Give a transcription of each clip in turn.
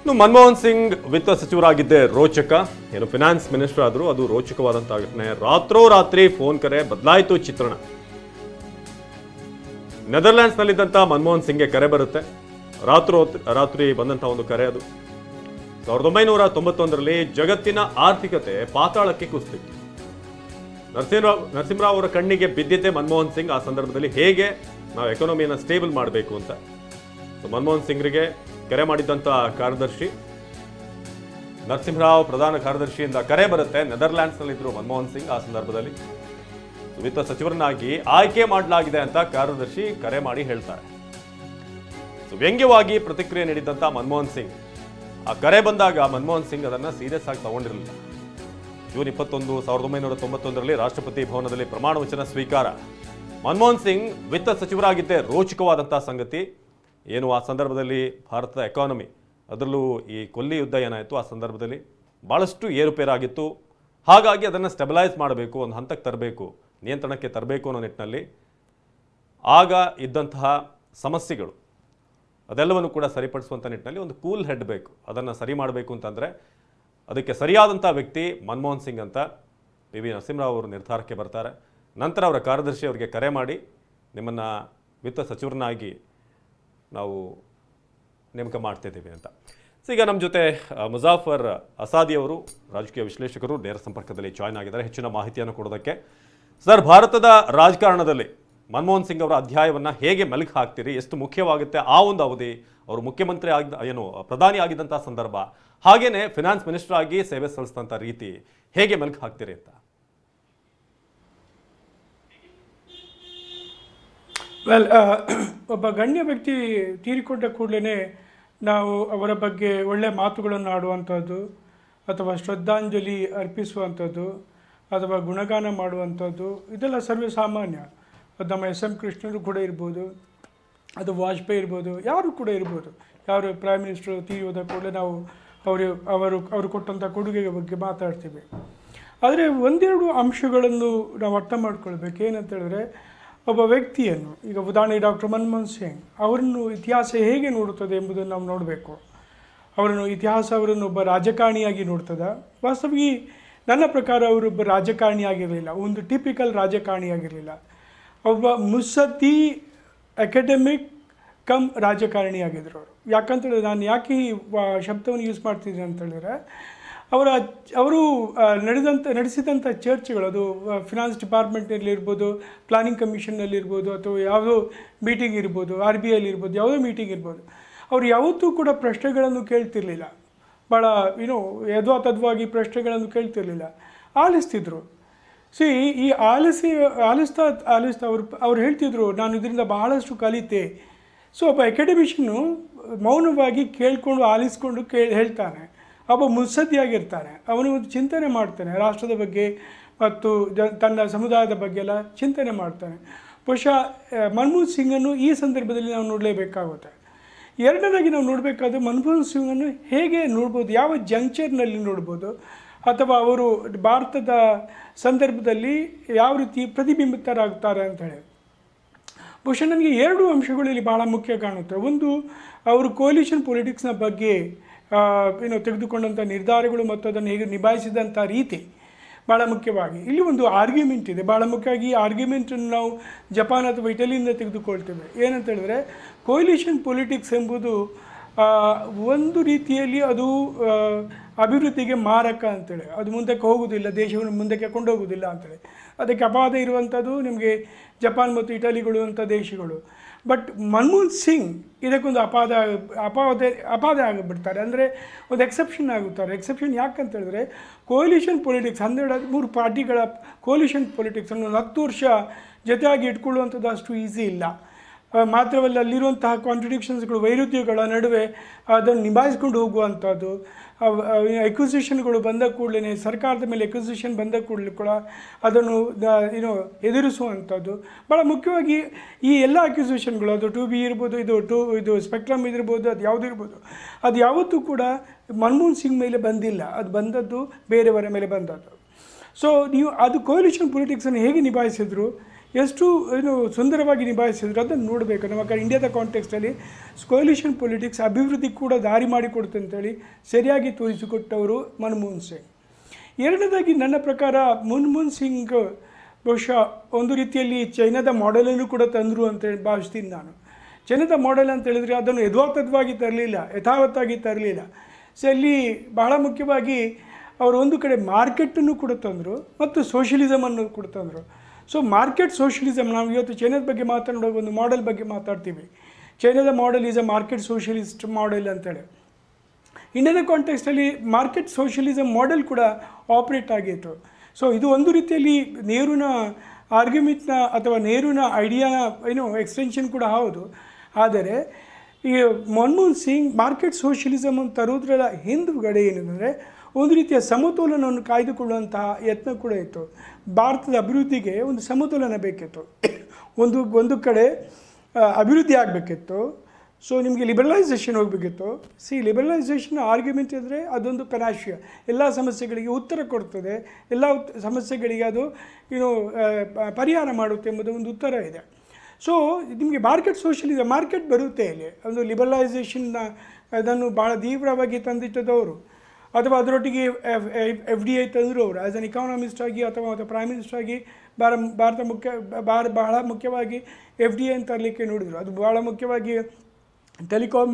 ಇನ್ನು ಮನಮೋಹನ್ ಸಿಂಗ್ ವಿತ್ತ ಸಚಿವರಾಗಿದ್ದೇ ರೋಚಕ, ಏನು ಫಿನಾನ್ಸ್ ಮಿನಿಸ್ಟರ್ ಆದರೂ ಅದು ರೋಚಕವಾದಂತಹ ಘಟನೆ. ರಾತ್ರೋರಾತ್ರಿ ಫೋನ್ ಕರೆ ಬದಲಾಯಿತು ಚಿತ್ರಣ. ನೆದರ್ಲ್ಯಾಂಡ್ಸ್ನಲ್ಲಿದ್ದಂಥ ಮನಮೋಹನ್ ಸಿಂಗ್ಗೆ ಕರೆ ಬರುತ್ತೆ. ರಾತ್ರಿ ಬಂದಂಥ ಒಂದು ಕರೆ ಅದು. 1991ರಲ್ಲಿ ಜಗತ್ತಿನ ಆರ್ಥಿಕತೆ ಪಾತಾಳಕ್ಕೆ ಕುಸಿದಿತ್ತು. ನರಸಿಂಹರಾವ್ ಅವರ ಕಣ್ಣಿಗೆ ಬಿದ್ದಿದ್ದೆ ಮನಮೋಹನ್ ಸಿಂಗ್. ಆ ಸಂದರ್ಭದಲ್ಲಿ ಹೇಗೆ ನಾವು ಎಕಾನಮಿಯನ್ನು ಸ್ಟೇಬಲ್ ಮಾಡಬೇಕು ಅಂತ ಮನಮೋಹನ್ ಸಿಂಗ್ರಿಗೆ ಕರೆ ಮಾಡಿದ್ದಂಥ ಕಾರ್ಯದರ್ಶಿ ನರಸಿಂಹರಾವ್ ಪ್ರಧಾನ ಕಾರ್ಯದರ್ಶಿಯಿಂದ ಕರೆ ಬರುತ್ತೆ. ನೆದರ್ಲ್ಯಾಂಡ್ಸ್ನಲ್ಲಿದ್ದರು ಮನಮೋಹನ್ ಸಿಂಗ್. ಆ ಸಂದರ್ಭದಲ್ಲಿ ವಿತ್ತ ಸಚಿವರನ್ನಾಗಿ ಆಯ್ಕೆ ಮಾಡಲಾಗಿದೆ ಅಂತ ಕಾರ್ಯದರ್ಶಿ ಕರೆ ಮಾಡಿ ಹೇಳ್ತಾರೆ. ವ್ಯಂಗ್ಯವಾಗಿ ಪ್ರತಿಕ್ರಿಯೆ ನೀಡಿದ್ದಂಥ ಮನಮೋಹನ್ ಸಿಂಗ್, ಆ ಕರೆ ಬಂದಾಗ ಮನಮೋಹನ್ ಸಿಂಗ್ ಅದನ್ನು ಸೀರಿಯಸ್ ಆಗಿ ತಗೊಂಡಿರಲಿಲ್ಲ. ಜೂನ್ 21, 1991ರಲ್ಲಿ ರಾಷ್ಟ್ರಪತಿ ಭವನದಲ್ಲಿ ಪ್ರಮಾಣ ವಚನ ಸ್ವೀಕಾರ. ಮನಮೋಹನ್ ಸಿಂಗ್ ವಿತ್ತ ಸಚಿವರಾಗಿದ್ದೇ ರೋಚಕವಾದಂಥ ಸಂಗತಿ. ಏನು ಆ ಸಂದರ್ಭದಲ್ಲಿ ಭಾರತದ ಎಕಾನಮಿ, ಅದರಲ್ಲೂ ಈ ಕೊಲ್ಲಿ ಯುದ್ಧ ಏನಾಯಿತು, ಆ ಸಂದರ್ಭದಲ್ಲಿ ಭಾಳಷ್ಟು ಏರುಪೇರಾಗಿತ್ತು. ಹಾಗಾಗಿ ಅದನ್ನು ಸ್ಟೆಬಿಲೈಸ್ ಮಾಡಬೇಕು, ಒಂದು ಹಂತಕ್ಕೆ ತರಬೇಕು, ನಿಯಂತ್ರಣಕ್ಕೆ ತರಬೇಕು ಅನ್ನೋ ನಿಟ್ಟಿನಲ್ಲಿ ಆಗ ಇದ್ದಂತಹ ಸಮಸ್ಯೆಗಳು ಅದೆಲ್ಲವನ್ನು ಕೂಡ ಸರಿಪಡಿಸುವಂಥ ನಿಟ್ಟಿನಲ್ಲಿ ಒಂದು ಕೂಲ್ ಹೆಡ್ ಬೇಕು. ಅದನ್ನು ಸರಿ ಮಾಡಬೇಕು ಅಂತಂದರೆ ಅದಕ್ಕೆ ಸರಿಯಾದಂಥ ವ್ಯಕ್ತಿ ಮನಮೋಹನ್ ಸಿಂಗ್ ಅಂತ PV ನರಸಿಂಹರಾವ್ ಅವರು ನಿರ್ಧಾರಕ್ಕೆ ಬರ್ತಾರೆ. ನಂತರ ಅವರ ಕಾರ್ಯದರ್ಶಿ ಅವರಿಗೆ ಕರೆ ಮಾಡಿ ನಿಮ್ಮನ್ನು ವಿತ್ತ ಸಚಿವರನ್ನಾಗಿ ನಾವು ನೇಮಕ ಮಾಡ್ತಿದ್ದೀವಿ ಅಂತ. ಈಗ ನಮ್ಮ ಜೊತೆ ಮುಜಾಫರ್ ಅಸಾದಿ ಅವರು, ರಾಜಕೀಯ ವಿಶ್ಲೇಷಕರು, ನೇರ ಸಂಪರ್ಕದಲ್ಲಿ ಜಾಯ್ನ್ ಆಗಿದ್ದಾರೆ ಹೆಚ್ಚಿನ ಮಾಹಿತಿಯನ್ನು ಕೊಡೋದಕ್ಕೆ. ಸರ್, ಭಾರತದ ರಾಜಕಾರಣದಲ್ಲಿ ಮನಮೋಹನ್ ಸಿಂಗ್ ಅವರ ಅಧ್ಯಾಯವನ್ನು ಹೇಗೆ ಮೆಲುಕು ಹಾಕ್ತೀರಿ? ಎಷ್ಟು ಮುಖ್ಯವಾಗುತ್ತೆ ಆ ಒಂದು ಅವಧಿ, ಅವರು ಮುಖ್ಯಮಂತ್ರಿ ಪ್ರಧಾನಿ ಆಗಿದ್ದಂಥ ಸಂದರ್ಭ, ಹಾಗೇನೆ ಫಿನಾನ್ಸ್ ಮಿನಿಸ್ಟರ್ ಆಗಿ ಸೇವೆ ಸಲ್ಲಿಸಿದಂಥ ರೀತಿ ಹೇಗೆ ಮೆಲುಕು ಹಾಕ್ತೀರಿ ಅಂತ? ಒಬ್ಬ ಗಣ್ಯ ವ್ಯಕ್ತಿ ತೀರಿಕೊಂಡ ಕೂಡಲೇ ನಾವು ಅವರ ಬಗ್ಗೆ ಒಳ್ಳೆಯ ಮಾತುಗಳನ್ನು ಆಡುವಂಥದ್ದು ಅಥವಾ ಶ್ರದ್ಧಾಂಜಲಿ ಅರ್ಪಿಸುವಂಥದ್ದು ಅಥವಾ ಗುಣಗಾನ ಮಾಡುವಂಥದ್ದು ಇದೆಲ್ಲ ಸರ್ವೇ ಸಾಮಾನ್ಯ. ಅದು ನಮ್ಮ SM ಕೃಷ್ಣರು ಕೂಡ ಇರ್ಬೋದು, ಅದು ವಾಜಪೇಯಿ ಇರ್ಬೋದು, ಯಾರು ಕೂಡ ಇರ್ಬೋದು. ಯಾರು ಪ್ರೈಮ್ ಮಿನಿಸ್ಟರ್ ತೀರೋದ ಕೂಡಲೇ ನಾವು ಅವರು ಕೊಟ್ಟಂಥ ಕೊಡುಗೆಯ ಬಗ್ಗೆ ಮಾತಾಡ್ತೀವಿ. ಆದರೆ ಒಂದೆರಡು ಅಂಶಗಳನ್ನು ನಾವು ಅರ್ಥ ಮಾಡ್ಕೊಳ್ಬೇಕು. ಏನಂತ ಹೇಳಿದ್ರೆ, ಒಬ್ಬ ವ್ಯಕ್ತಿಯನ್ನು, ಈಗ ಉದಾಹರಣೆಗೆ ಡಾಕ್ಟರ್ ಮನಮೋಹನ್ ಸಿಂಗ್ ಅವರನ್ನು ಇತಿಹಾಸ ಹೇಗೆ ನೋಡುತ್ತದೆ ಎಂಬುದನ್ನು ನಾವು ನೋಡಬೇಕು. ಅವರನ್ನು ಒಬ್ಬ ರಾಜಕಾರಣಿಯಾಗಿ ನೋಡ್ತದ? ವಾಸ್ತವಿಕ ನನ್ನ ಪ್ರಕಾರ ಅವರೊಬ್ಬ ರಾಜಕಾರಣಿಯಾಗಿರಲಿಲ್ಲ, ಒಂದು ಟಿಪಿಕಲ್ ರಾಜಕಾರಣಿಯಾಗಿರಲಿಲ್ಲ. ಒಬ್ಬ ಮುತ್ಸದ್ದಿ ಅಕಾಡೆಮಿಕ್ ಕಮ್ ರಾಜಕಾರಣಿಯಾಗಿದ್ದರು ಅವರು. ಯಾಕಂತೇಳಿದ್ರೆ, ನಾನು ಯಾಕೆ ಈ ಶಬ್ದವನ್ನು ಯೂಸ್ ಮಾಡ್ತಿದ್ದೀನಿ ಅಂತೇಳಿದ್ರೆ, ಅವರು ನಡೆಸಿದಂಥ ಚರ್ಚೆಗಳು, ಅದು ಫಿನಾನ್ಸ್ ಡಿಪಾರ್ಟ್ಮೆಂಟ್ನಲ್ಲಿ ಇರ್ಬೋದು, ಪ್ಲಾನಿಂಗ್ ಕಮಿಷನ್ನಲ್ಲಿರ್ಬೋದು, ಅಥವಾ ಯಾವುದೋ ಮೀಟಿಂಗ್ ಇರ್ಬೋದು, RBI ಇರ್ಬೋದು, ಯಾವುದೋ ಮೀಟಿಂಗ್ ಇರ್ಬೋದು, ಅವರು ಯಾವತ್ತೂ ಕೂಡ ಪ್ರಶ್ನೆಗಳನ್ನು ಕೇಳ್ತಿರ್ಲಿಲ್ಲ. ಭಾಳ ಯದ್ವಾತದ್ವಾಗಿ ಪ್ರಶ್ನೆಗಳನ್ನು ಕೇಳ್ತಿರ್ಲಿಲ್ಲ, ಆಲಿಸ್ತಿದ್ರು. ಈ ಆಲಿಸ್ತಾ ಅವ್ರು ಹೇಳ್ತಿದ್ರು, ನಾನು ಇದರಿಂದ ಬಹಳಷ್ಟು ಕಲಿತೆ. ಒಬ್ಬ ಅಕಾಡೆಮಿಷನ್ನು ಮೌನವಾಗಿ ಕೇಳ್ಕೊಂಡು ಆಲಿಸ್ಕೊಂಡು ಹೇಳ್ತಾನೆ. ಒಬ್ಬ ಮುತ್ಸದ್ದಿಯಾಗಿರ್ತಾನೆ, ಅವನು ಚಿಂತನೆ ಮಾಡ್ತಾನೆ, ರಾಷ್ಟ್ರದ ಬಗ್ಗೆ ಮತ್ತು ತನ್ನ ಸಮುದಾಯದ ಬಗ್ಗೆ ಎಲ್ಲ ಚಿಂತನೆ ಮಾಡ್ತಾನೆ. ಬಹುಶಃ ಮನಮೋಹನ್ ಸಿಂಗನ್ನು ಈ ಸಂದರ್ಭದಲ್ಲಿ ನಾವು ನೋಡಲೇಬೇಕಾಗುತ್ತೆ. ಎರಡನೇದಾಗಿ ನಾವು ನೋಡಬೇಕಾದ್ರೆ ಮನಮೋಹನ್ ಸಿಂಗನ್ನು ಹೇಗೆ ನೋಡ್ಬೋದು, ಯಾವ ಜಂಕ್ಷನ್ನಲ್ಲಿ ನೋಡ್ಬೋದು, ಅಥವಾ ಅವರು ಭಾರತದ ಸಂದರ್ಭದಲ್ಲಿ ಯಾವ ರೀತಿ ಪ್ರತಿಬಿಂಬಿತರಾಗ್ತಾರೆ ಅಂತೇಳಿ. ಬಹುಶಃ ನನಗೆ ಎರಡು ಅಂಶಗಳು ಇಲ್ಲಿ ಭಾಳ ಮುಖ್ಯ ಕಾಣುತ್ತೆ. ಒಂದು, ಅವರು ಕೋಲಿಷನ್ ಪೊಲಿಟಿಕ್ಸ್ನ ಬಗ್ಗೆ ತೆಗೆದುಕೊಂಡಂಥ ನಿರ್ಧಾರಗಳು ಮತ್ತು ಅದನ್ನು ಹೇಗೆ ನಿಭಾಯಿಸಿದಂಥ ರೀತಿ ಭಾಳ ಮುಖ್ಯವಾಗಿ. ಇಲ್ಲಿ ಒಂದು ಆರ್ಗ್ಯುಮೆಂಟ್ ಇದೆ, ಭಾಳ ಮುಖ್ಯವಾಗಿ ಈ ಆರ್ಗ್ಯುಮೆಂಟನ್ನು ನಾವು ಜಪಾನ್ ಅಥವಾ ಇಟಲಿಯಿಂದ ತೆಗೆದುಕೊಳ್ತೇವೆ. ಏನಂತ ಹೇಳಿದ್ರೆ, ಕೋಲಿಷನ್ ಪೊಲಿಟಿಕ್ಸ್ ಎಂಬುದು ಒಂದು ರೀತಿಯಲ್ಲಿ ಅದು ಅಭಿವೃದ್ಧಿಗೆ ಮಾರಕ ಅಂತೇಳಿ, ಅದು ಮುಂದಕ್ಕೆ ಹೋಗುವುದಿಲ್ಲ, ದೇಶವನ್ನು ಮುಂದಕ್ಕೆ ಕೊಂಡೋಗುವುದಿಲ್ಲ ಅಂತೇಳಿ. ಅದಕ್ಕೆ ಅಪಾದ ಇರುವಂಥದ್ದು ನಿಮಗೆ ಜಪಾನ್ ಮತ್ತು ಇಟಲಿಗಳು ಅಂಥ ದೇಶಗಳು. ಬಟ್ ಮನಮೋಹನ್ ಸಿಂಗ್ ಇದಕ್ಕೊಂದು ಅಪಾದ ಆಗಿಬಿಡ್ತಾರೆ, ಅಂದರೆ ಒಂದು ಎಕ್ಸೆಪ್ಷನ್ ಆಗುತ್ತಾರೆ. ಎಕ್ಸೆಪ್ಷನ್ ಯಾಕಂತ ಹೇಳಿದ್ರೆ, ಕೋಲಿಷನ್ ಪೊಲಿಟಿಕ್ಸ್ 12-13 ಪಾರ್ಟಿಗಳ ಕೋಲಿಷನ್ ಪೊಲಿಟಿಕ್ಸನ್ನು 10 ವರ್ಷ ಜೊತೆಯಾಗಿ ಇಟ್ಕೊಳ್ಳುವಂಥದ್ದು ಅಷ್ಟು ಈಸಿ ಇಲ್ಲ. ಮಾತ್ರವಲ್ಲ, ಅಲ್ಲಿರುವಂತಹ ಕಾಂಟ್ರಡಿಕ್ಷನ್ಸ್ಗಳು, ವೈರುಧ್ಯಗಳ ನಡುವೆ ಅದನ್ನು ನಿಭಾಯಿಸ್ಕೊಂಡು ಹೋಗುವಂಥದ್ದು. ಎಕ್ವಿಸಿಷನ್ಗಳು ಬಂದ ಕೂಡಲೇ, ಸರ್ಕಾರದ ಮೇಲೆ ಎಕ್ವಿಸಿಷನ್ ಬಂದ ಕೂಡಲೇ ಕೂಡ ಅದನ್ನು ಎದುರಿಸುವಂಥದ್ದು. ಭಾಳ ಮುಖ್ಯವಾಗಿ ಈ ಎಲ್ಲ ಅಕ್ವಿಸಿಷನ್ಗಳು, ಅದು 2B ಇರ್ಬೋದು, ಇದು ಸ್ಪೆಕ್ಟ್ರಮ್ ಇದಿರ್ಬೋದು, ಅದು ಯಾವುದು ಇರ್ಬೋದು, ಅದು ಯಾವತ್ತೂ ಕೂಡ ಮನಮೋಹನ್ ಸಿಂಗ್ ಮೇಲೆ ಬಂದಿಲ್ಲ, ಅದು ಬಂದದ್ದು ಬೇರೆಯವರ ಮೇಲೆ ಬಂದದ್ದು. ನೀವು ಅದು ಕೋಲಿಷನ್ ಪೊಲಿಟಿಕ್ಸನ್ನು ಹೇಗೆ ನಿಭಾಯಿಸಿದ್ರು, ಎಷ್ಟು ಸುಂದರವಾಗಿ ನಿಭಾಯಿಸಿದ್ರು ಅದನ್ನು ನೋಡಬೇಕು. ನಮ್ಮ ಇಂಡಿಯಾದ ಕಾಂಟೆಕ್ಸ್ಟಲ್ಲಿ ಕೊಲಿಷನ್ ಪೊಲಿಟಿಕ್ಸ್ ಅಭಿವೃದ್ಧಿ ಕೂಡ ದಾರಿ ಮಾಡಿಕೊಡುತ್ತೆ ಅಂತೇಳಿ ಸರಿಯಾಗಿ ತೋರಿಸಿಕೊಟ್ಟವರು ಮನಮೋಹನ್ ಸಿಂಗ್. ಎರಡನೇದಾಗಿ ನನ್ನ ಪ್ರಕಾರ ಮನಮೋಹನ್ ಸಿಂಗ್ ಬಹುಶಃ ಒಂದು ರೀತಿಯಲ್ಲಿ ಚೈನಾದ ಮಾಡೆಲನ್ನು ಕೂಡ ತಂದರು ಅಂತೇಳಿ ಭಾವಿಸ್ತೀನಿ ನಾನು. ಚೈನಾದ ಮಾಡೆಲ್ ಅಂತ ಹೇಳಿದರೆ ಅದನ್ನು ಯಥಾವತ್ತವಾಗಿ ತರಲಿಲ್ಲ, ಯಥಾವತ್ತಾಗಿ ತರಲಿಲ್ಲ. ಸೊ ಅಲ್ಲಿ ಬಹಳ ಮುಖ್ಯವಾಗಿ ಅವರು ಒಂದು ಕಡೆ ಮಾರ್ಕೆಟನ್ನು ಕೂಡ ತಂದರು ಮತ್ತು ಸೋಷಿಯಲಿಸಮನ್ನು ಕೂಡ ತಂದರು. ಸೊ ಮಾರ್ಕೆಟ್ ಸೋಷಿಯಲಿಸಮ್, ನಾವು ಇವತ್ತು ಚೈನಾದ ಬಗ್ಗೆ ಮಾತನಾಡುವಾಗ ಒಂದು ಮಾಡೆಲ್ ಬಗ್ಗೆ ಮಾತಾಡ್ತೀವಿ. ಚೈನಾದ model is a market socialist model ಅಂತೇಳಿ. ಇಂಡಿಯಾದ ಕಾಂಟೆಕ್ಸ್ಟಲ್ಲಿ ಮಾರ್ಕೆಟ್ ಸೋಷಿಯಲಿಸಮ್ ಮಾಡೆಲ್ ಕೂಡ ಆಪ್ರೇಟ್ ಆಗಿತ್ತು. ಸೊ ಇದು ಒಂದು ರೀತಿಯಲ್ಲಿ ನೆಹರೂನ ಆರ್ಗ್ಯುಮೆಂಟ್ನ ಅಥವಾ ನೆಹರೂನ ಐಡಿಯಾನ ಎಕ್ಸ್ಟೆನ್ಷನ್ ಕೂಡ ಹೌದು. ಆದರೆ ಈ ಮನಮೋಹನ್ ಸಿಂಗ್ ಮಾರ್ಕೆಟ್ ಸೋಷಿಯಲಿಸಮ್ ಅಂತ ತರೋದ್ರಲ್ಲ ಹಿಂದುಗಡೆ ಏನೆಂದರೆ ಒಂದು ರೀತಿಯ ಸಮತೋಲನವನ್ನು ಕಾಯ್ದುಕೊಳ್ಳುವಂತಹ ಯತ್ನ ಕೂಡ ಇತ್ತು. ಭಾರತದ ಅಭಿವೃದ್ಧಿಗೆ ಒಂದು ಸಮತೋಲನ ಬೇಕಿತ್ತು. ಒಂದು ಕಡೆ ಅಭಿವೃದ್ಧಿ ಆಗಬೇಕಿತ್ತು. ಸೊ ನಿಮಗೆ ಲಿಬರಲೈಸೇಷನ್ ಹೋಗಬೇಕಿತ್ತು. ಲಿಬರಲೈಸೇಷನ್ ಆರ್ಗ್ಯುಮೆಂಟ್ ಇದ್ದರೆ ಅದೊಂದು ಪೆನಾಶಿಯ, ಎಲ್ಲ ಸಮಸ್ಯೆಗಳಿಗೆ ಉತ್ತರ ಕೊಡ್ತದೆ, ಎಲ್ಲ ಸಮಸ್ಯೆಗಳಿಗೆ ಅದು ಪರಿಹಾರ ಮಾಡುತ್ತೆ ಎಂಬುದು ಒಂದು ಉತ್ತರ ಇದೆ. ಸೊ ನಿಮಗೆ ಮಾರ್ಕೆಟ್ ಸೋಷಿಯಲಿಸಮ್, ಮಾರ್ಕೆಟ್ ಬರುತ್ತೆ ಇಲ್ಲಿ. ಒಂದು ಲಿಬರಲೈಸೇಷನ್ನ ಅದನ್ನು ಭಾಳ ತೀವ್ರವಾಗಿ ತಂದಿಟ್ಟದವರು, ಅಥವಾ ಅದರೊಟ್ಟಿಗೆ FDI ತಂದರು ಅವರು ಆ್ಯಸ್ ಅನ್ ಇಕಾನಮಿಸ್ಟ್ ಆಗಿ ಅಥವಾ ಪ್ರೈಮ್ ಮಿನಿಸ್ಟರ್ ಆಗಿ ಬಹಳ ಮುಖ್ಯವಾಗಿ FDI ಅಂತ ತರಲಿಕ್ಕೆ ನೋಡಿದರು. ಅದು ಭಾಳ ಮುಖ್ಯವಾಗಿ ಟೆಲಿಕಾಮ್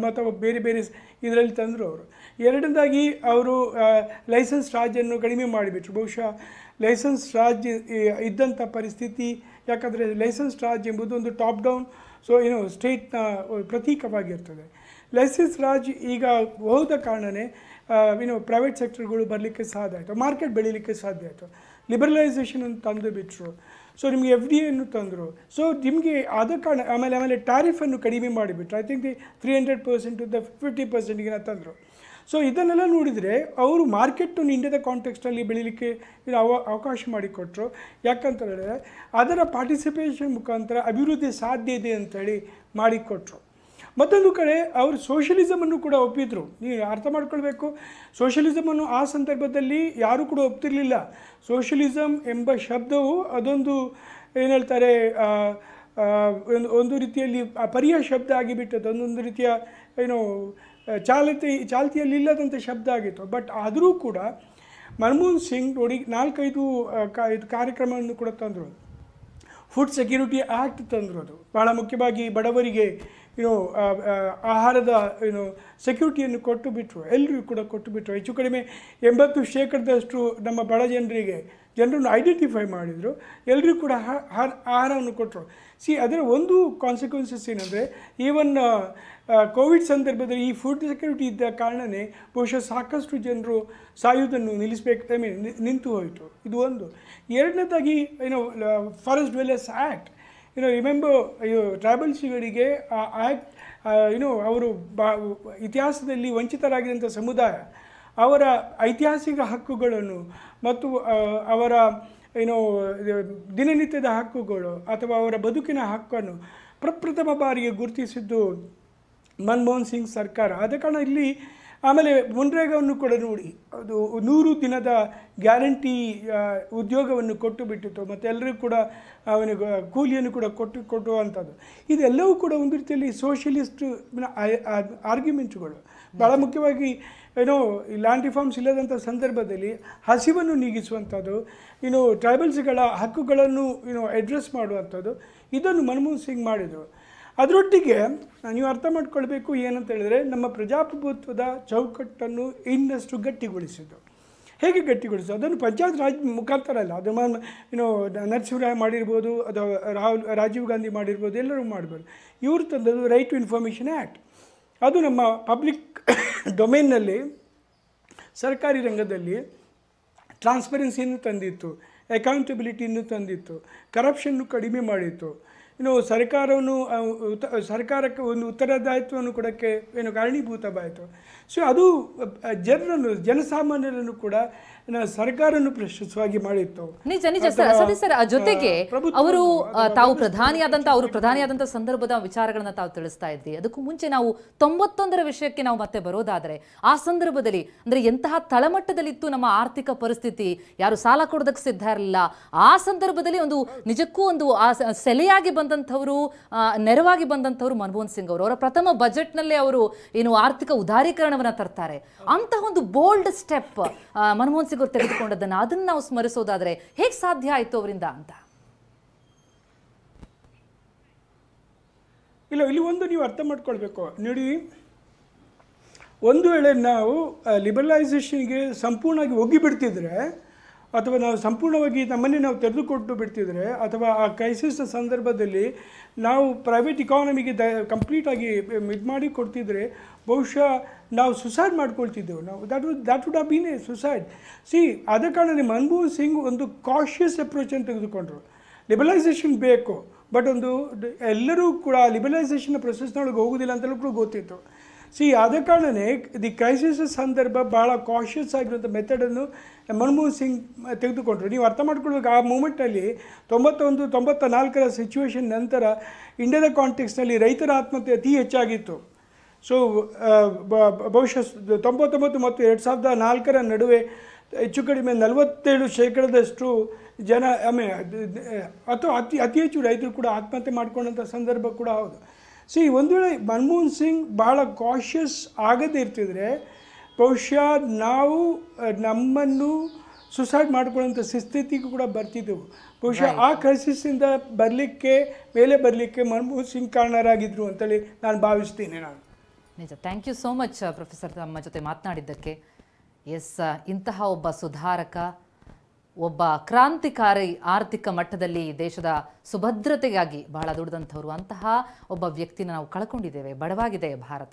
ಅಥವಾ ಬೇರೆ ಬೇರೆ ಇದರಲ್ಲಿ ತಂದರು ಅವರು. ಎರಡನೇದಾಗಿ ಅವರು ಲೈಸೆನ್ಸ್ ರಾಜನ್ನು ಕಡಿಮೆ ಮಾಡಿಬಿಟ್ರು. ಬಹುಶಃ ಲೈಸೆನ್ಸ್ ರಾಜ್ ಇದ್ದಂಥ ಪರಿಸ್ಥಿತಿ, ಯಾಕಂದರೆ ಲೈಸೆನ್ಸ್ ರಾಜ್ ಎಂಬುದು ಒಂದು ಟಾಪ್ ಡೌನ್ ಸ್ಟೇಟ್ನ ಪ್ರತೀಕವಾಗಿರ್ತದೆ. ಲೈಸೆನ್ಸ್ ರಾಜ್ ಈಗ ಹೋದ ಕಾರಣವೇ ಪ್ರೈವೇಟ್ ಸೆಕ್ಟರ್ಗಳು ಬರಲಿಕ್ಕೆ ಸಾಧ್ಯ ಆಯಿತು, ಮಾರ್ಕೆಟ್ ಬೆಳೀಲಿಕ್ಕೆ ಸಾಧ್ಯ ಆಯಿತು. ಲಿಬರಲೈಸೇಷನನ್ನು ತಂದು ಬಿಟ್ಟರು. ಸೊ ನಿಮಗೆ FDIಯನ್ನು ತಂದರು. ಸೊ ನಿಮಗೆ ಆದ ಕಾರಣ ಆಮೇಲೆ ಟ್ಯಾರಿಫನ್ನು ಕಡಿಮೆ ಮಾಡಿಬಿಟ್ರು. ಐ ಥಿಂಕ್ 300% 50%ಗೆ ತಂದರು. ಸೊ ಇದನ್ನೆಲ್ಲ ನೋಡಿದರೆ ಅವರು ಮಾರ್ಕೆಟನ್ನು ಇಂಡಿಯಾದ ಕಾಂಟೆಕ್ಸ್ಟಲ್ಲಿ ಬೆಳೀಲಿಕ್ಕೆ ಅವಕಾಶ ಮಾಡಿಕೊಟ್ರು. ಯಾಕಂತ ಹೇಳಿದ್ರೆ ಅದರ ಪಾರ್ಟಿಸಿಪೇಷನ್ ಮುಖಾಂತರ ಅಭಿವೃದ್ಧಿ ಸಾಧ್ಯ ಇದೆ ಅಂಥೇಳಿ ಮಾಡಿಕೊಟ್ರು. ಮತ್ತೊಂದು ಕಡೆ ಅವರು ಸೋಷಿಯಲಿಸಮನ್ನು ಕೂಡ ಒಪ್ಪಿದ್ರು. ನೀವು ಅರ್ಥ ಮಾಡ್ಕೊಳ್ಬೇಕು, ಸೋಷಿಯಲಿಸಮನ್ನು ಆ ಸಂದರ್ಭದಲ್ಲಿ ಯಾರೂ ಕೂಡ ಒಪ್ತಿರಲಿಲ್ಲ. ಸೋಷಿಯಲಿಸಮ್ ಎಂಬ ಶಬ್ದವು ಅದೊಂದು ಏನು ಹೇಳ್ತಾರೆ, ಒಂದು ರೀತಿಯಲ್ಲಿ ಪರ್ಯಾಯ ಶಬ್ದ ಆಗಿಬಿಟ್ಟದ್ದು, ಒಂದೊಂದು ರೀತಿಯ ಚಾಲ್ತಿಯಲ್ಲಿ ಇಲ್ಲದಂಥ ಶಬ್ದ ಆಗಿತ್ತು. ಬಟ್ ಆದರೂ ಕೂಡ ಮನಮೋಹನ್ ಸಿಂಗ್ ನೋಡಿ 4-5 ಕಾರ್ಯಕ್ರಮವನ್ನು ಕೂಡ ತಂದರು. ಫುಡ್ ಸೆಕ್ಯೂರಿಟಿ ಆ್ಯಕ್ಟ್ ತಂದರು. ಅದು ಭಾಳ ಮುಖ್ಯವಾಗಿ ಬಡವರಿಗೆ ಆಹಾರದ ಸೆಕ್ಯೂರಿಟಿಯನ್ನು ಕೊಟ್ಟು ಬಿಟ್ಟರು, ಎಲ್ಲರಿಗೂ ಕೂಡ ಕೊಟ್ಟು ಬಿಟ್ಟರು. ಹೆಚ್ಚು ಕಡಿಮೆ 80% ನಮ್ಮ ಬಡ ಜನರನ್ನು ಐಡೆಂಟಿಫೈ ಮಾಡಿದರು, ಎಲ್ಲರಿಗೂ ಕೂಡ ಆಹಾರವನ್ನು ಕೊಟ್ಟರು. ಅದರ ಒಂದು ಕಾನ್ಸಿಕ್ವೆನ್ಸಸ್ ಏನಂದರೆ, ಈವನ್ ಕೋವಿಡ್ ಸಂದರ್ಭದಲ್ಲಿ ಈ ಫುಡ್ ಸೆಕ್ಯೂರಿಟಿ ಇದ್ದ ಕಾರಣವೇ ಬಹುಶಃ ಸಾಕಷ್ಟು ಜನರು ಸಾಯುವುದನ್ನು ನಿಂತು ಹೋಯಿತು. ಇದು ಒಂದು. ಎರಡನೇದಾಗಿ ಫಾರೆಸ್ಟ್ ಡ್ವೆಲ್ಲರ್ಸ್ ಆ್ಯಕ್ಟ್, ರಿಮೆಂಬರ್ ಟ್ರೈಬಲ್ಸ್ಗಳಿಗೆ ಆ ಆ್ಯಕ್ಟ್ ಅವರು ಇತಿಹಾಸದಲ್ಲಿ ವಂಚಿತರಾಗಿದ್ದಂಥ ಸಮುದಾಯ ಅವರ ಐತಿಹಾಸಿಕ ಹಕ್ಕುಗಳನ್ನು ಮತ್ತು ಅವರ ದಿನನಿತ್ಯದ ಹಕ್ಕುಗಳು ಅಥವಾ ಅವರ ಬದುಕಿನ ಹಕ್ಕನ್ನು ಪ್ರಪ್ರಥಮ ಬಾರಿಗೆ ಗುರುತಿಸಿದ್ದು ಮನಮೋಹನ್ ಸಿಂಗ್ ಸರ್ಕಾರ. ಆದ ಕಾರಣ ಇಲ್ಲಿ ಆಮೇಲೆ ಮನ್ರೇಗಾವನ್ನು ಕೂಡ ನೋಡಿ, ಅದು 100 ದಿನದ ಗ್ಯಾರಂಟಿ ಉದ್ಯೋಗವನ್ನು ಕೊಟ್ಟು ಬಿಟ್ಟಿತ್ತು, ಮತ್ತು ಎಲ್ಲರಿಗೂ ಕೂಡ ಅವನಿಗೆ ಕೂಲಿಯನ್ನು ಕೂಡ ಕೊಟ್ಟುವಂಥದ್ದು. ಇದೆಲ್ಲವೂ ಕೂಡ ಒಂದು ರೀತಿಯಲ್ಲಿ ಸೋಷಿಯಲಿಸ್ಟ್ ಆರ್ಗ್ಯುಮೆಂಟ್ಗಳು. ಭಾಳ ಮುಖ್ಯವಾಗಿ ಲ್ಯಾಂಡ್ ರಿಫಾರ್ಮ್ಸ್ ಇಲ್ಲದಂಥ ಸಂದರ್ಭದಲ್ಲಿ ಹಸಿವನ್ನು ನೀಗಿಸುವಂಥದ್ದು, ಟ್ರೈಬಲ್ಸ್ಗಳ ಹಕ್ಕುಗಳನ್ನು ಅಡ್ರೆಸ್ ಮಾಡುವಂಥದ್ದು, ಇದನ್ನು ಮನಮೋಹನ್ ಸಿಂಗ್ ಮಾಡಿದರು. ಅದರೊಟ್ಟಿಗೆ ನೀವು ಅರ್ಥ ಮಾಡ್ಕೊಳ್ಬೇಕು ಏನಂತ ಹೇಳಿದರೆ, ನಮ್ಮ ಪ್ರಜಾಪ್ರಭುತ್ವದ ಚೌಕಟ್ಟನ್ನು ಇನ್ನಷ್ಟು ಗಟ್ಟಿಗೊಳಿಸಿದ್ದು. ಹೇಗೆ ಗಟ್ಟಿಗೊಳಿಸೋದು? ಅದನ್ನು ಪಂಚಾಯತ್ ರಾಜ್ ಮುಖಾಂತರ ಅಲ್ಲ, ಅದು ನರಸಿಂಹರಾವ್ ಮಾಡಿರ್ಬೋದು ಅಥವಾ ರಾಜೀವ್ ಗಾಂಧಿ ಮಾಡಿರ್ಬೋದು, ಎಲ್ಲರೂ ಮಾಡ್ಬೋದು. ಇವರು ತಂದದ್ದು ರೈಟ್ ಟು ಇನ್ಫಾರ್ಮೇಷನ್ ಆ್ಯಕ್ಟ್. ಅದು ನಮ್ಮ ಪಬ್ಲಿಕ್ ಡೊಮೇನ್ನಲ್ಲಿ ಸರ್ಕಾರಿ ರಂಗದಲ್ಲಿ ಟ್ರಾನ್ಸ್ಪರೆನ್ಸಿಯನ್ನು ತಂದಿತ್ತು, ಅಕೌಂಟಬಿಲಿಟಿಯನ್ನು ತಂದಿತ್ತು, ಕರಪ್ಷನ್ನು ಕಡಿಮೆ ಮಾಡಿತ್ತು. ಸರ್ಕಾರವನ್ನು ಸರ್ಕಾರಕ್ಕೆ ಒಂದು ಉತ್ತರದಾಯಿತ್ವವನ್ನು ಕೊಡೋಕ್ಕೆ ಕಾರಣೀಭೂತವಾಯಿತು. ಸೊ ಅದು ಜನಸಾಮಾನ್ಯರನ್ನು ಕೂಡ ಸರ್ಕಾರವನ್ನು ಪ್ರಶಸ್ತವಾಗಿ ಮಾಡಿತ್ತು. ನಿಜ ನಿಜ ಸರ್. ಸರಿ ಸರ್, ಜೊತೆಗೆ ಅವರು ತಾವು ಪ್ರಧಾನಿಯಾದಂಥ ಸಂದರ್ಭದ ವಿಚಾರಗಳನ್ನ ತಾವು ತಿಳಿಸ್ತಾ ಇದ್ರಿ. ಅದಕ್ಕೂ ಮುಂಚೆ ನಾವು 91ರ ವಿಷಯಕ್ಕೆ ನಾವು ಮತ್ತೆ ಬರೋದಾದ್ರೆ, ಆ ಸಂದರ್ಭದಲ್ಲಿ ಅಂದ್ರೆ ಎಂತಹ ತಳಮಟ್ಟದಲ್ಲಿತ್ತು ನಮ್ಮ ಆರ್ಥಿಕ ಪರಿಸ್ಥಿತಿ, ಯಾರು ಸಾಲ ಕೊಡೋದಕ್ಕೆ ಸಿದ್ಧ ಇರಲಿಲ್ಲ. ಆ ಸಂದರ್ಭದಲ್ಲಿ ಒಂದು ನಿಜಕ್ಕೂ ಒಂದು ಸೆಲೆಯಾಗಿ ಬಂದಂಥವರು, ನೆರವಾಗಿ ಬಂದಂಥವ್ರು ಮನಮೋಹನ್ ಸಿಂಗ್ ಅವರು. ಅವರ ಪ್ರಥಮ ಬಜೆಟ್ನಲ್ಲೇ ಅವರು ಆರ್ಥಿಕ ಉದಾರೀಕರಣವನ್ನ ತರ್ತಾರೆ. ಅಂತಹ ಒಂದು ಬೋಲ್ಡ್ ಸ್ಟೆಪ್ ಮನಮೋಹನ್ ಸಿಂಗ್ ಅವರು ತೆಗೆದುಕೊಂಡದನ್ನ, ಅದನ್ನ ನಾವು ಸ್ಮರಿಸೋದಾದ್ರೆ ಹೇಗೆ ಸಾಧ್ಯ ಆಯ್ತು ಅವರಿಂದ ಅಂತ? ಇಲ್ಲಿ ಒಂದು ನೀವು ಅರ್ಥ ಮಾಡ್ಕೊಳ್ಬೇಕು ನೋಡಿ, ಒಂದು ವೇಳೆ ನಾವು ಲಿಬರಲೈಸೇಷನ್ಗೆ ಸಂಪೂರ್ಣವಾಗಿ ಒಗ್ಗಿಬಿಡ್ತಿದ್ರೆ, ಅಥವಾ ನಾವು ಸಂಪೂರ್ಣವಾಗಿ ನಮ್ಮನ್ನೇ ನಾವು ತೆರೆದುಕೊಟ್ಟು ಬಿಡ್ತಿದ್ರೆ, ಅಥವಾ ಆ ಕ್ರೈಸಿಸ್ನ ಸಂದರ್ಭದಲ್ಲಿ ನಾವು ಪ್ರೈವೇಟ್ ಇಕಾನಮಿಗೆ ಕಂಪ್ಲೀಟಾಗಿ ಇದು ಮಾಡಿ ಕೊಡ್ತಿದ್ರೆ, ಬಹುಶಃ ನಾವು ಸುಸೈಡ್ ಮಾಡ್ಕೊಳ್ತಿದ್ದೆವು. ನಾವು that would have been a suicide. ಆದ ಕಾರಣ ಮನಮೋಹನ್ ಸಿಂಗ್ ಒಂದು ಕಾಷಿಯಸ್ ಅಪ್ರೋಚನ್ನು ತೆಗೆದುಕೊಂಡ್ರು. ಲಿಬರಲೈಸೇಷನ್ ಬೇಕು, ಬಟ್ ಎಲ್ಲರೂ ಕೂಡ ಲಿಬರಲೈಸೇಷನ್ ಪ್ರೊಸೆಸ್ನೊಳಗೆ ಹೋಗೋದಿಲ್ಲ ಅಂತಲೂ ಕೂಡ ಗೊತ್ತಿತ್ತು. ಆದ ಕಾರಣನೇ ದಿ ಕ್ರೈಸಿಸ್ ಸಂದರ್ಭ ಭಾಳ ಕಾಷಿಯಸ್ ಆಗಿರುವಂಥ ಮೆಥಡನ್ನು ಮನಮೋಹನ್ ಸಿಂಗ್ ತೆಗೆದುಕೊಂಡ್ರು. ನೀವು ಅರ್ಥ ಮಾಡ್ಕೊಳ್ಬೇಕು, ಆ ಮೂಮೆಂಟಲ್ಲಿ 91-94ರ ಸಿಚುವೇಶನ್ ನಂತರ ಇಂಡಿಯಾದ ಕಾಂಟೆಕ್ಸ್ನಲ್ಲಿ ರೈತರ ಆತ್ಮಹತ್ಯೆ ಅತಿ ಹೆಚ್ಚಾಗಿತ್ತು. ಬಹುಶಃ 99 ಮತ್ತು 2004ರ ನಡುವೆ ಹೆಚ್ಚು ಕಡಿಮೆ 47% ಜನ ಅಥವಾ ಅತಿ ಹೆಚ್ಚು ರೈತರು ಕೂಡ ಆತ್ಮಹತ್ಯೆ ಮಾಡ್ಕೊಂಡಂಥ ಸಂದರ್ಭ ಕೂಡ ಹೌದು. ಒಂದು ವೇಳೆ ಮನಮೋಹನ್ ಸಿಂಗ್ ಭಾಳ ಕಾಷಿಯಸ್ ಆಗದೇ ಇರ್ತಿದ್ರೆ, ಬಹುಶಃ ನಾವು ನಮ್ಮನ್ನು ಸುಸೈಡ್ ಮಾಡ್ಕೊಳ್ಳೋಂಥ ಸ್ಥಿತಿಗೂ ಕೂಡ ಬರ್ತಿದ್ದೆವು. ಬಹುಶಃ ಆ ಕ್ರೈಸಿಸ್ಸಿಂದ ಮೇಲೆ ಬರಲಿಕ್ಕೆ ಮನಮೋಹನ್ ಸಿಂಗ್ ಕಾರಣರಾಗಿದ್ದರು ಅಂತೇಳಿ ನಾನು ಭಾವಿಸ್ತೀನಿ. ನಿಜ. Thank you so much professor, ನಮ್ಮ ಜೊತೆ ಮಾತನಾಡಿದ್ದಕ್ಕೆ. ಇಂತಹ ಒಬ್ಬ ಸುಧಾರಕ, ಒಬ್ಬ ಕ್ರಾಂತಿಕಾರಿ, ಆರ್ಥಿಕ ಮಟ್ಟದಲ್ಲಿ ದೇಶದ ಸುಭದ್ರತೆಗಾಗಿ ಬಹಳ ದುಡಿದಂಥವ್ರು, ಅಂತಹ ಒಬ್ಬ ವ್ಯಕ್ತಿನ ನಾವು ಕಳ್ಕೊಂಡಿದ್ದೇವೆ. ಬಡವಾಗಿದೆ ಭಾರತ.